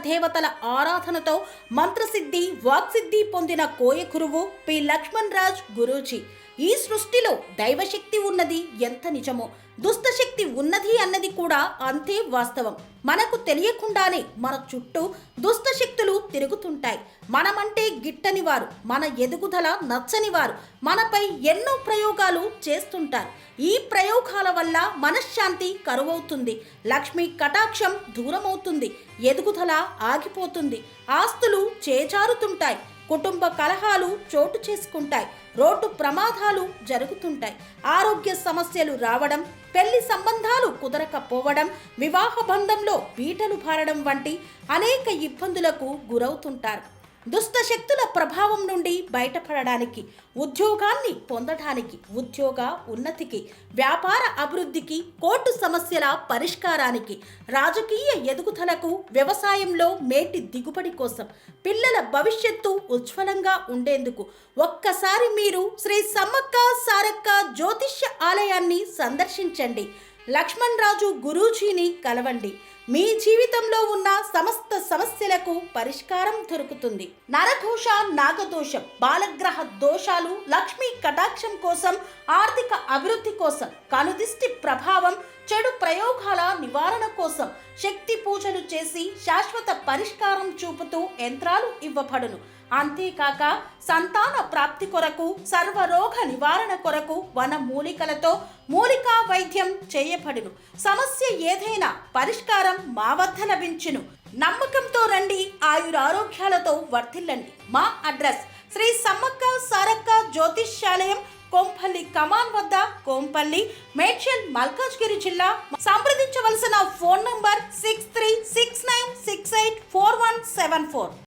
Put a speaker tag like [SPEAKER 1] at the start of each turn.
[SPEAKER 1] దేవతల ఆరాధనతో మంత్రసిద్ధి వాక్సిద్ధి పొందిన కోయ గురువు పి లక్ష్మణ్ రాజ్ గురూజీ. ఈ సృష్టిలో దైవశక్తి ఉన్నది ఎంత నిజమో, దుష్టశక్తి ఉన్నది అన్నది కూడా అంతే వాస్తవం. మనకు తెలియకుండానే మన చుట్టూ దుష్టశక్తులు తిరుగుతుంటాయి. మనమంటే గిట్టని వారు, మన ఎదుగుదల నచ్చని వారు మనపై ఎన్నో ప్రయోగాలు చేస్తుంటారు. ఈ ప్రయోగాల వల్ల మనశ్శాంతి కరువవుతుంది, లక్ష్మీ కటాక్షం దూరమవుతుంది, ఎదుగుదల ఆగిపోతుంది, ఆస్తులు చేజారుతుంటాయి, కుటుంబ కలహాలు చోటు చేసుకుంటాయి, రోడ్డు ప్రమాదాలు జరుగుతుంటాయి, ఆరోగ్య సమస్యలు రావడం, పెళ్లి సంబంధాలు కుదరకపోవడం, వివాహ బంధంలో బీటలు భారడం వంటి అనేక ఇబ్బందులకు గురవుతుంటారు. దుష్టశక్తుల ప్రభావం నుండి బయటపడడానికి, ఉద్యోగాన్ని పొందడానికి, ఉద్యోగ ఉన్నతికి, వ్యాపార అభివృద్ధికి, కోర్టు సమస్యల పరిష్కారానికి, రాజకీయ ఎదుగుదలకు, వ్యవసాయంలో మేటి దిగుబడి కోసం, పిల్లల భవిష్యత్తు ఉజ్వలంగా ఉండేందుకు ఒక్కసారి మీరు శ్రీ సమ్మక్క సారక్క జ్యోతిష్య ఆలయాన్ని సందర్శించండి. లక్ష్మణ్ రాజు గురూజీని కలవండి. మీ జీవితంలో ఉన్న సమస్త సమస్యలకు పరిష్కారం దొరుకుతుంది. నరదోష, నాగదోషం, బాలగ్రహ దోషాలు, లక్ష్మీ కటాక్షం కోసం, ఆర్థిక అభివృద్ధి కోసం, కనుదిష్టి ప్రభావం, చెడు ప్రయోగాల నివారణ కోసం శక్తి పూజలు చేసి శాశ్వత పరిష్కారం చూపుతూ యంత్రాలు ఇవ్వబడును. అంతేకాక సంతాన ప్రాప్తి కొరకు, సర్వరోగ నివారణ కొరకు వన మూలికలతో మూలికా వైద్యం చేయబడును. సమస్య ఏదైనా పరిష్కారం మా వద్ద లభించును. నమ్మకంతో రండి, ఆయురారోగ్యాలతో వర్ధిల్లండి. మా అడ్రస్ శ్రీ సమ్మక్క సారక్క జ్యోతిష్యాలయం, కోంపల్లి కమాన్ వద్ద, కోంపల్లి, మేడ్చల్, మల్కాజ్గిరి జిల్లా. సంప్రదించవలసిన ఫోన్ నంబర్ 6369684174.